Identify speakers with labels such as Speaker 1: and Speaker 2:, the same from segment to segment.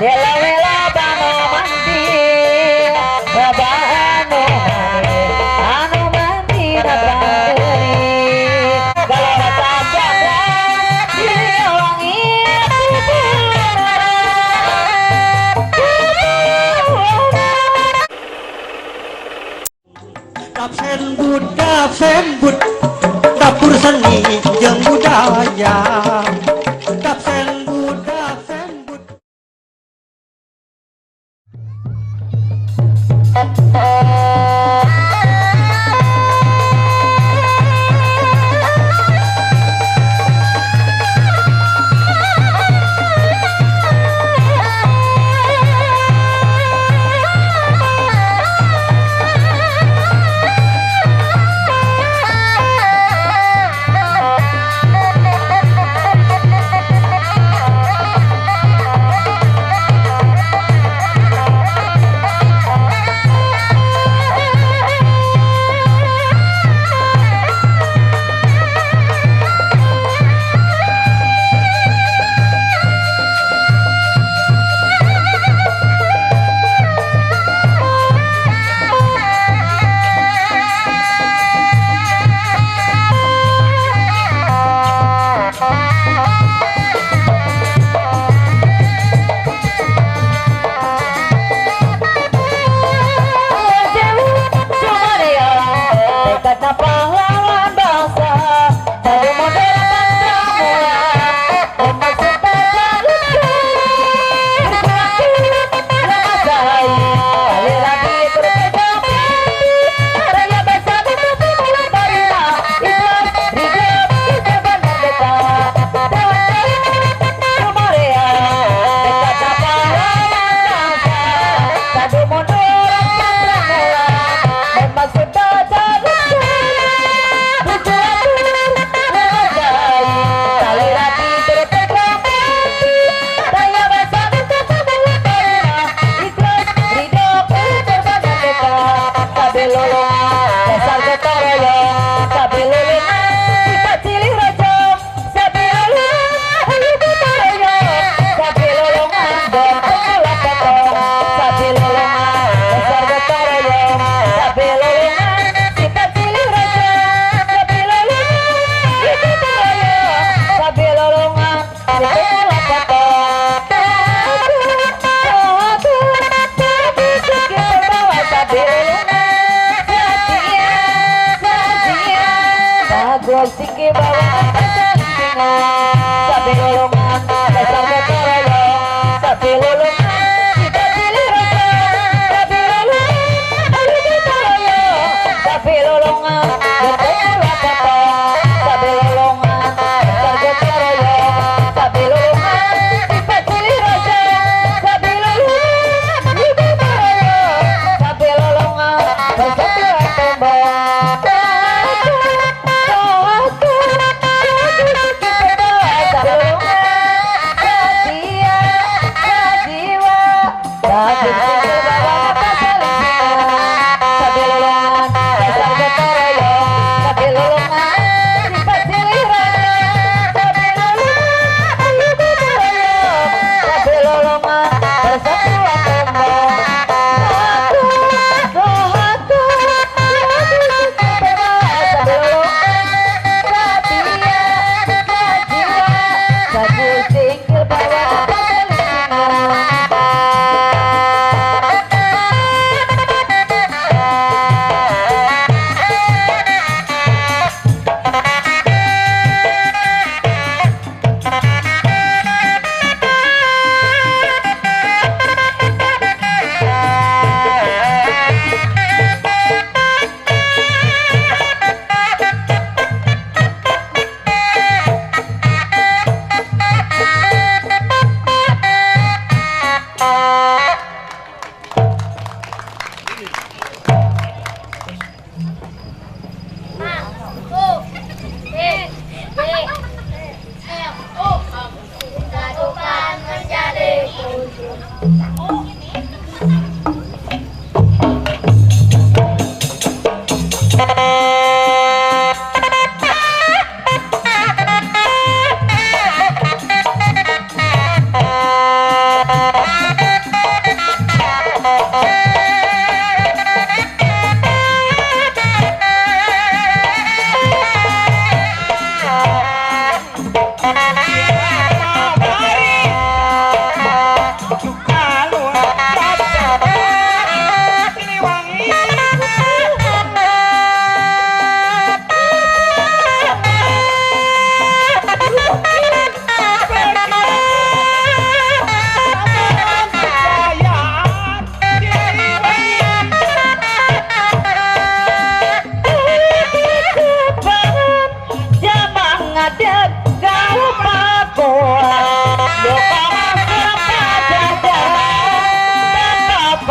Speaker 1: Wela-wela bano mandi babahane anu mandi nabanderi kalau tajamlah diwangi
Speaker 2: Kapsen bud dapur seni jeung budaya kapsen bud pahlawan bangsa dari modern pramula umat setelah lama sahai kali lagi berbeda raya bangsa betul-betul barina Islam hidup kita merdeka Sumaria dekat pahlawan bangsa dari modern pramula umat setelah Singki bawa sapi lolongan dasar ketoraya sapi lolongan kita pilih raja sapi lolongan hari ketoraya sapi lolongan bertemu kata sapi lolongan dasar ketoraya sapi lolongan kita pilih raja sapi lolongan hari ketoraya sapi lolongan bersatu tombol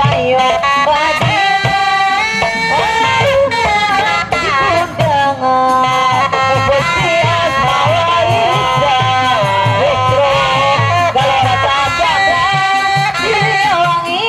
Speaker 1: payung baginda di undangan Gusti Asmawa Isa Witro galora candra diwangi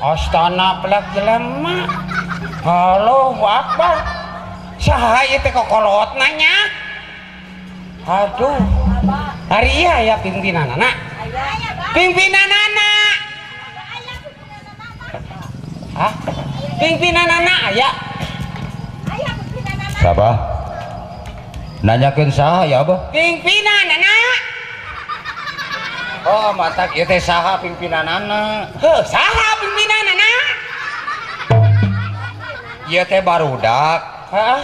Speaker 3: Astana pelak jelema. Halo, Akbar. Saha ieu teh kokolot nanya? Aduh. Hari iya ya pimpinanana. Pimpinanana. Hah? Pimpinanana aya.
Speaker 4: Siapa? Nanyakeun saha ya, Abah?
Speaker 3: Pimpinanana.
Speaker 4: Oh, matak ieu teh saha pimpinanana?
Speaker 3: Heuh, saha pimpinanana?
Speaker 4: Ieu teh barudak.
Speaker 3: Heeh.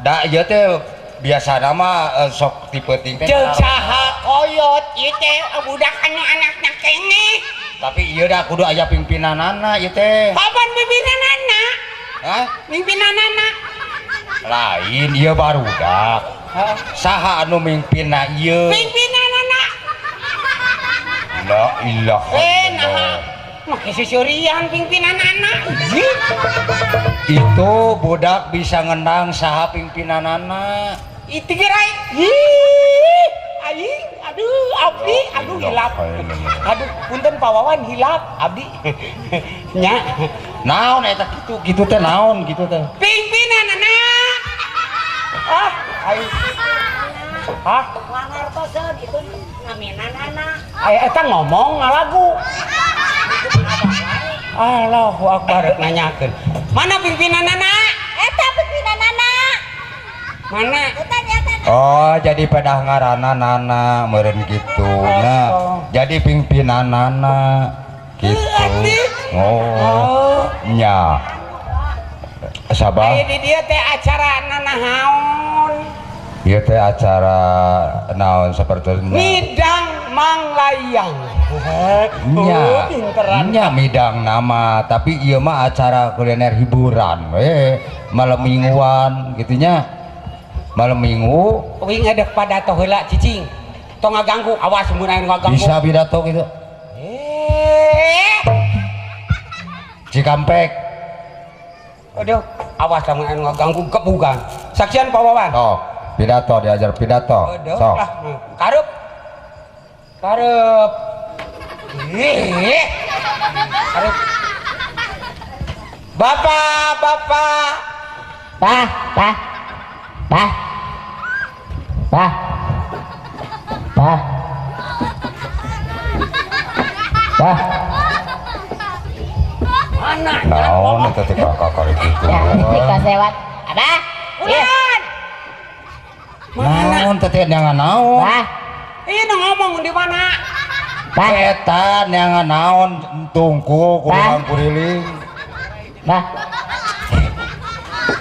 Speaker 4: Da ieu teh biasana mah sok tipe teh.
Speaker 3: Jeung saha koyot ieu teh budak anu anakna kene.
Speaker 4: Tapi ieu da kudu aya pimpinanana ieu teh.
Speaker 3: Kapan pimpinanana?
Speaker 4: Hah?
Speaker 3: Pimpinanana.
Speaker 4: Lain ieu barudak.
Speaker 3: Heeh.
Speaker 4: Saha anu mimpinna ieu?
Speaker 3: Pimpinanana.
Speaker 4: La ilaha illallah.
Speaker 3: Make susurian pimpinanana.
Speaker 4: Itu budak bisa ngendang saha pimpinanana.
Speaker 3: Itu gerai. Ih, aing, aduh, abdi, aduh hilap. Aduh, punten Pak Wawan hilap, abdi. Nya.
Speaker 4: Naon eta kitu teh naon gitu teh.
Speaker 3: Pimpinanana. Ah, aing. Hah?
Speaker 2: Wangartosan itu ngamenanana.
Speaker 3: Eta ngomong ngalagu. Allahu Akbar nanyakeun. Mana pimpinanana?
Speaker 2: Eta pimpinanana.
Speaker 3: Mana?
Speaker 2: Eta nyata.
Speaker 4: Oh, jadi pedah ngaranna nana meureun kitu. Nah, jadi pimpinanana gitu. Oh, nya. Sabah.
Speaker 3: Aya di dieu teh acara nanahaun.
Speaker 4: Ieu teh acara naon sapertinya.
Speaker 3: Midang manglayang.
Speaker 4: Nya,
Speaker 3: pinteran.
Speaker 4: nya midang nama, tapi ieu mah acara kuliner hiburan we, malam mingguan gitunya. Malam minggu
Speaker 3: Wing ngadek pada toh heula cicing. Tong ngaganggu, awas mun aya ngaganggu.
Speaker 4: bisa pidato gitu. Cikampek.
Speaker 3: Aduh, awas lamun aya ngaganggu kebugan. Saksian Pak Wawan.
Speaker 4: Oh, pidato diajar pidato.
Speaker 3: Aduh,
Speaker 4: Sok.
Speaker 3: lah. Karep. Karep. Karep. Bapak.
Speaker 1: Bah, bah, bah, bah, bah, bah.
Speaker 3: Mana?
Speaker 4: Naon eta teh kakak gitu.
Speaker 1: Ya, ketika lewat, abah, iya,
Speaker 3: Mana?
Speaker 4: Naon teh teh nyangan naon?
Speaker 1: bah,
Speaker 3: Ini ngomong di mana?
Speaker 1: bah,
Speaker 4: Eta nyangan naon tungku kurang kuriling.
Speaker 1: bah,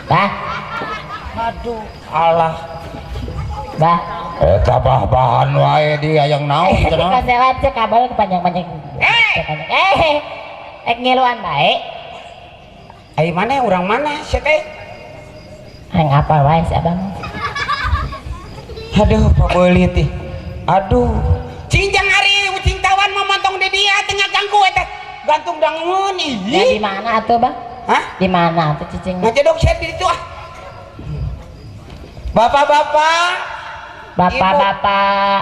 Speaker 1: bah,
Speaker 3: Aduh, alah.
Speaker 1: bah.
Speaker 4: Eta bah-bahan wae di hayang naon
Speaker 1: Ketika
Speaker 4: cenah.
Speaker 1: lewat cek kabel kepanjang-panjang.
Speaker 3: Eh!
Speaker 1: ngiluan baik.
Speaker 3: Ai mana urang mana sia teh?
Speaker 1: Hang apa wae si abang.
Speaker 3: Aduh, pabeuli teh. Aduh. Cinjang ari ucing tawan memantong di dia tengah ganggu eta. Gantung dangun
Speaker 1: Ya
Speaker 3: ih.
Speaker 1: di mana atuh bang?
Speaker 3: Hah?
Speaker 1: Di mana atuh cicing?
Speaker 3: Ngecedok saya di situ ah. Bapak-bapak,
Speaker 1: Bapak-bapak,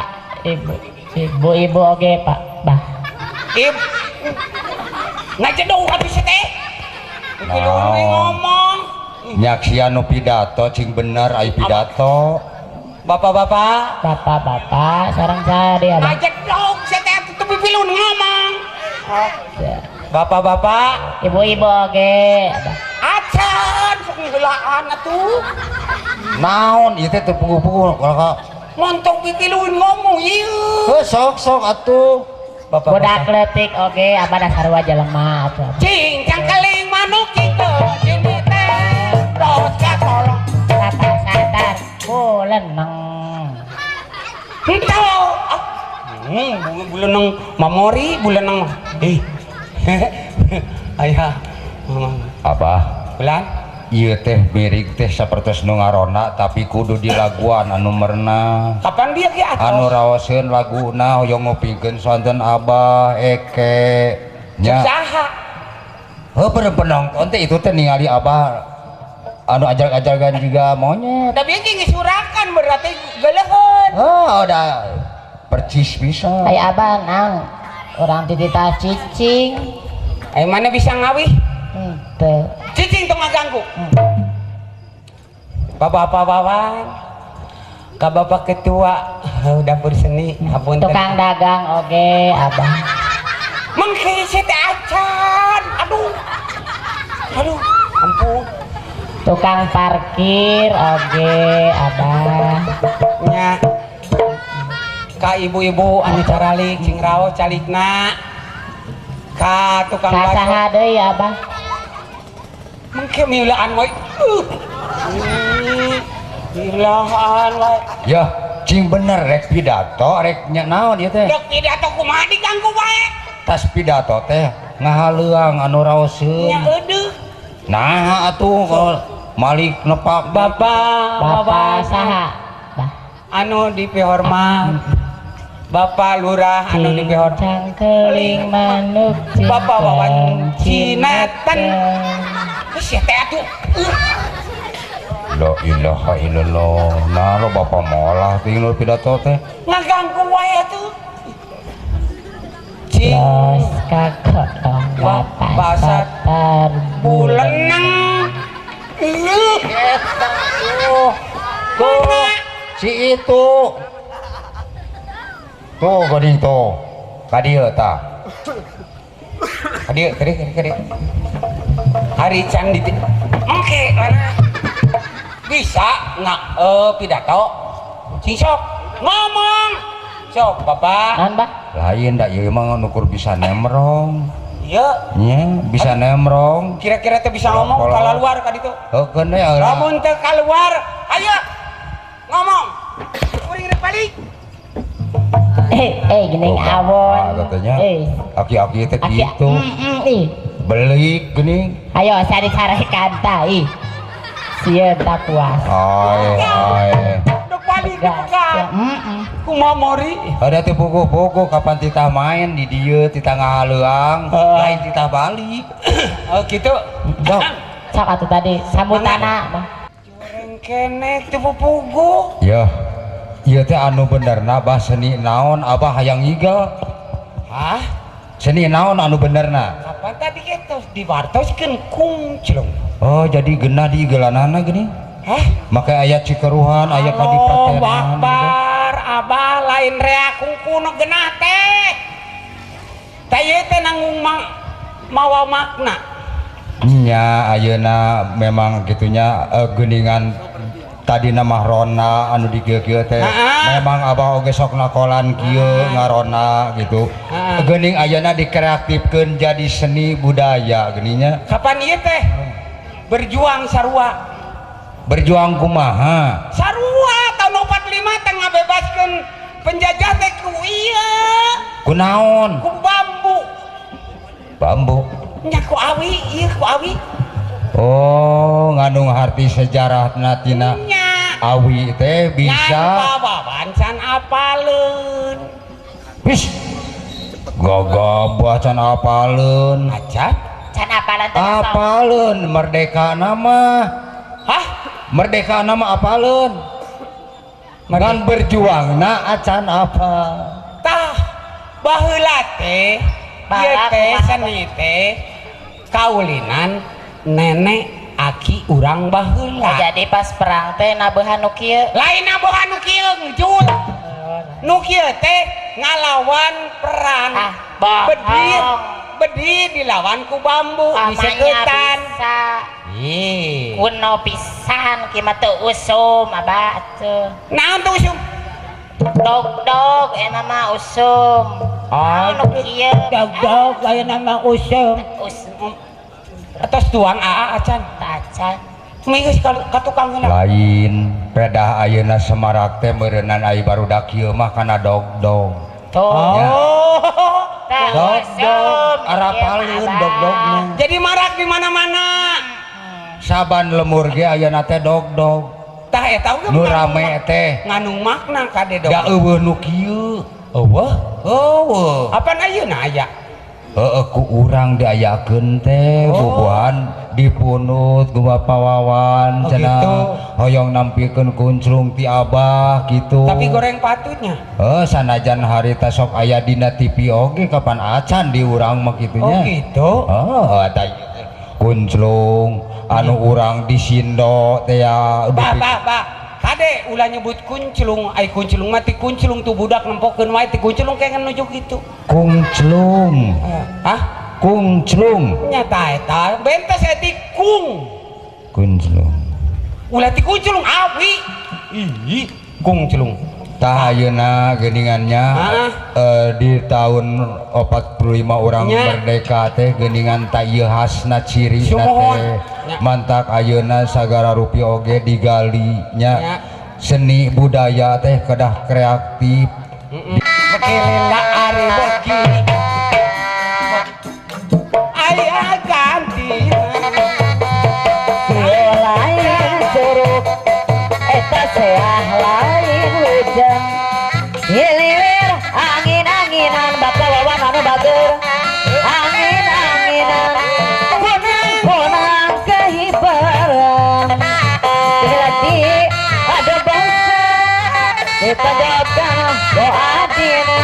Speaker 1: ibu-ibu oge pak, bah.
Speaker 3: Ibu. Ngecedok habis teh. Kalau
Speaker 4: Nah.
Speaker 3: ngomong.
Speaker 4: Nyaksian nu pidato cing bener ai pidato.
Speaker 3: Bapak-bapak,
Speaker 1: Bapak-bapak, sarang cari abang.
Speaker 3: ngecedok saya teh tuh pilun ngomong.
Speaker 1: Ya.
Speaker 3: Bapak-bapak,
Speaker 1: Ibu-ibu oge, abang.
Speaker 3: acan sok ngeulaan atuh.
Speaker 4: Naon ieu teh teu pugu-pugu kalau
Speaker 3: Montong pipilun ngomong ieu.
Speaker 4: sok atuh.
Speaker 1: Budak letik oge, abang dasar wajah lemah atuh.
Speaker 3: Cing cangkeling manuk kitu sini teh. Tos katolong.
Speaker 1: Satar satar, buleneng.
Speaker 3: Henteu. Bulan nang memori bulan nang ayah
Speaker 4: Abah,
Speaker 3: bulan
Speaker 4: ieu teh mirip teh sapertos nu ngarona tapi kudu di laguan anu merna.
Speaker 3: kapan dia ki
Speaker 4: Anu
Speaker 3: atos
Speaker 4: raoseun laguna hoyong ngupikeun sonten Abah Eke nya.
Speaker 3: saha
Speaker 4: Heuh penonton teh itu teh ningali Abah anu ajar-ajarkan juga monyet.
Speaker 3: tapi ki ngisurakan berarti geuleheun
Speaker 4: Oh, udah percis bisa.
Speaker 1: Ay abang nang, orang titita cicing.
Speaker 3: mana bisa ngawih
Speaker 1: Henteu.
Speaker 3: cicing tong ngaganggu bapak-bapak ka bapak ketua dapur seni apunten
Speaker 1: Tukang dagang oge, abang.
Speaker 3: mengke teh acan aduh ampun
Speaker 1: Tukang parkir oge, abang.
Speaker 3: nya ka ibu-ibu anu caralik cing raos calikna ka tukang bakso
Speaker 1: Kasaha deui abang.
Speaker 3: mengke milaan we milaan we
Speaker 4: Ya, cing bener rek pidato rek nya naon ieu teh.
Speaker 3: dok pidato kumaha diganggu wae
Speaker 4: Tas pidato teh ngahaleuang anu raoseun.
Speaker 3: nya eudeuh
Speaker 4: Nah atuh kalau Malik nepak
Speaker 1: Bapak saha? Bah.
Speaker 3: anu dipihormat Bapak Lurah anu dipihormat
Speaker 1: Cangkeling manuk
Speaker 3: Bapak Wawan
Speaker 1: cinatan.
Speaker 3: geus teh atuh
Speaker 4: La ilaha illallah. Nah lo bapak molah tinggal pidato teh.
Speaker 3: ngaganggu wae atuh
Speaker 1: Terus kakak dong bapak
Speaker 3: Basat.
Speaker 1: satar
Speaker 3: buleneng
Speaker 4: Tuh, si itu. Tuh geuning tuh. Ka dieu tah.
Speaker 3: kadi hari can di oke mana bisa nggak pidato sing sok ngomong sok bapak
Speaker 1: Non bah?
Speaker 4: Lain dak ieu mah nukur bisa nemrong.
Speaker 3: iya
Speaker 4: Nya, bisa nemrong.
Speaker 3: kira-kira teh bisa ngomong
Speaker 4: Kalau-
Speaker 3: kalau luar kadi tuh
Speaker 4: Heukeun deui urang.
Speaker 3: lamun teh keluar ayo ngomong uring balik
Speaker 1: Gini
Speaker 4: Tuh,
Speaker 1: awon.
Speaker 4: katanya aki-aki teh
Speaker 1: Aki,
Speaker 4: kitu.
Speaker 1: ih.
Speaker 4: Belik geuning.
Speaker 1: Ayo sari sarekan ta ih. Sieun tak puas.
Speaker 4: Ai.
Speaker 3: dok balik dipegang
Speaker 1: Mm-mm.
Speaker 3: kumaha mori
Speaker 4: Ada teh buku-buku kapan tita main di dieu tita ngahaleuang, lain tita balik.
Speaker 3: oh gitu
Speaker 4: Dok.
Speaker 1: Sok atuh tadi sambutana. Bah.
Speaker 3: Cureng kene teu pupugu
Speaker 4: Ya. Ieu teh anu benerna bah seni naon abah hayang ngigal.
Speaker 3: hah
Speaker 4: Seni naon anu benerna?
Speaker 3: kapan tadi kita diwartoskeun kungclung
Speaker 4: Oh, jadi genah di igelanana gini.
Speaker 3: hah
Speaker 4: Make aya cikeruhan, aya
Speaker 3: Allahu
Speaker 4: kadipatenan.
Speaker 3: Akbar, abah lain rea kungku nu genah teh. Teh ieu teh nanggung mawa makna.
Speaker 4: Nya ayeuna memang gitunya geuningan tadi nama rona anu di kieu teh memang abah oge sok nakolan kieu ngarona gitu. Geuning ayeuna dikreatifkeun jadi seni budaya geuninnya.
Speaker 3: Kapan ieu teh? Berjuang sarua.
Speaker 4: Berjuang kumaha?
Speaker 3: Sarua tahun 45 teh ngabebaskeun penjajah teh ku ieu.
Speaker 4: Kunaon?
Speaker 3: Ku bambu.
Speaker 4: Bambu.
Speaker 3: nya ku awi ieu ku awi
Speaker 4: Oh ngandung arti sejarah natina
Speaker 3: nya
Speaker 4: awi teh bisa
Speaker 3: pawawan can apaleun
Speaker 4: wis gagah bacan apaleun
Speaker 3: acan
Speaker 2: Can apalan teh sok.
Speaker 4: apaleun merdeka nama
Speaker 3: hah
Speaker 4: merdeka nama apaleun ngan berjuang na acan apa
Speaker 3: tah baheula teh ieu teh seni teh kaulinan nenek aki urang baheula
Speaker 2: Jadi pas perang teh nabehan nu kieu.
Speaker 3: lain nabohan nu kieu ngejul nu kieu teh ngalawan perang
Speaker 2: Ah, bohong.
Speaker 3: bedi dilawan ku bambu
Speaker 2: Amanya
Speaker 3: diseketan
Speaker 2: bisa.
Speaker 3: ih
Speaker 2: Kuno pisan kieu mah teu usum abah atuh.
Speaker 3: naon tuh sum
Speaker 2: Dog mah usum. Nu kieu.
Speaker 1: Dog lain nama usum.
Speaker 2: Usum
Speaker 3: atas tuang aa acan
Speaker 2: tacan.
Speaker 3: minggu ka tukang heula
Speaker 4: lain pedah ayeuna Semarak teh meureunnan ai barudak kieu mah kana dog
Speaker 2: Tuh.
Speaker 4: Ya.
Speaker 2: Tah
Speaker 4: dog
Speaker 2: usum.
Speaker 4: arapaleun dog-dogna
Speaker 3: jadi marak di mana-mana
Speaker 4: saban lemur ge ayeuna teh dog
Speaker 3: tah eta oge
Speaker 4: nu rame teh
Speaker 3: nganu makna kade dog
Speaker 4: da eueuh nu kieu
Speaker 3: eueuh
Speaker 4: eueuh
Speaker 3: apaan ayeuna aya
Speaker 4: heeh ku urang diayakeun teh bubuhan dipunut ku Bapak Wawan
Speaker 3: Oh,
Speaker 4: cenah
Speaker 3: gitu.
Speaker 4: hoyong nampikeun kunclung ti Abah gitu
Speaker 3: tapi goreng patutnya
Speaker 4: sanajan harita sok aya dina TV oge kapan acan di urang mah
Speaker 3: oh
Speaker 4: kitunya
Speaker 3: gitu
Speaker 4: eta ieu teh kunclung anu urang disindo teh ya
Speaker 3: Bah, kade ulah nyebut kunclung, ai kunclung mati kunclung tuh budak nempokeun wae ti kunclung kayak nuju gitu.
Speaker 4: kunclung
Speaker 3: Hah?
Speaker 4: kunclung
Speaker 3: Nyata eta bentes eti kung.
Speaker 4: kunclung
Speaker 3: Ulah ti kunclung awi. Ih, kunclung.
Speaker 4: tah ayeuna geuningannya di tahun 45 urang
Speaker 3: Nya.
Speaker 4: merdeka teh geuningan ta ieu hasna ciri
Speaker 3: Sumohon.
Speaker 4: teh
Speaker 3: Nya.
Speaker 4: mantak ayeuna sagara rupi oge digali
Speaker 3: Nya.
Speaker 4: nya seni budaya teh kedah kreatif
Speaker 3: Bekelela ari beki. Aya ganti.
Speaker 1: Lain curug eta seah lain hujan hiliwir angin-anginan Bapak Wawan anu bager angin-anginan punang kehibaran lagi ada bangsa ditegakkan doa dina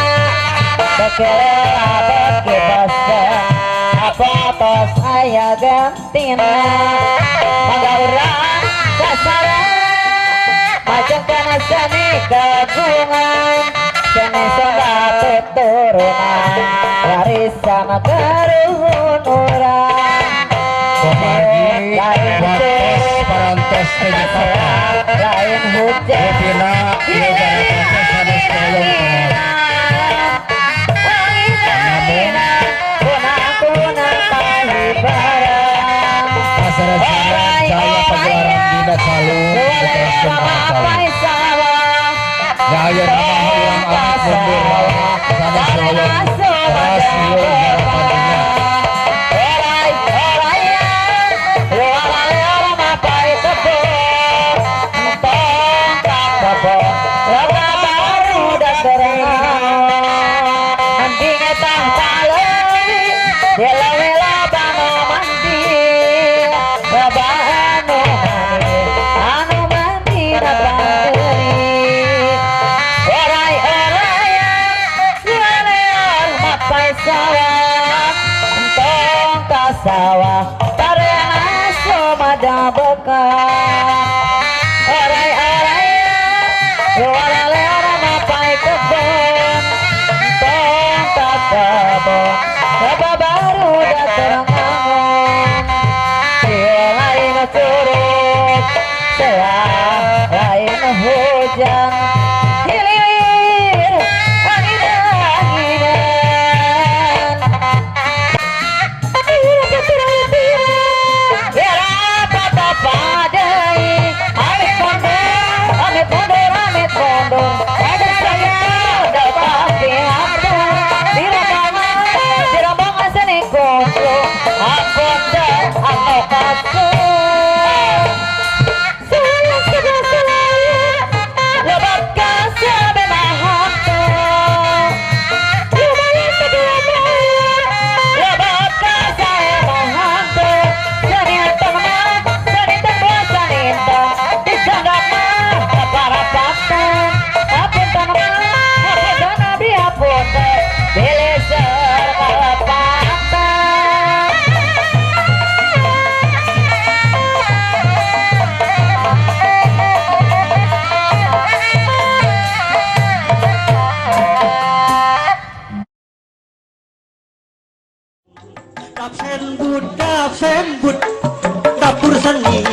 Speaker 1: bekelela beki basa apa tos aya gantina Pagaurang sasaran macam kana seni kagungan seni sonda tuturunan warisan karuhun urang
Speaker 4: Komagi
Speaker 1: lain
Speaker 4: wates parantos teh Jakarta
Speaker 1: lain hujan
Speaker 4: Revina ieu parantos sanes tolong
Speaker 1: angin-anginan kunang-kunang kahibaran
Speaker 4: Pasarajaran Jaya pagelaran Dina Salung Putra Sumber Salung ya ayeuna mah urang amit mundur sanes tolong teras ieu harapannya
Speaker 1: sawah tarena somada bekah orai-orai luar-luar mapai kebon tong tak kebon apa baru datang angon lain curug seah lain hujan hiliwir angin-anginan ya rapat padai
Speaker 5: Absen bud, dapur seni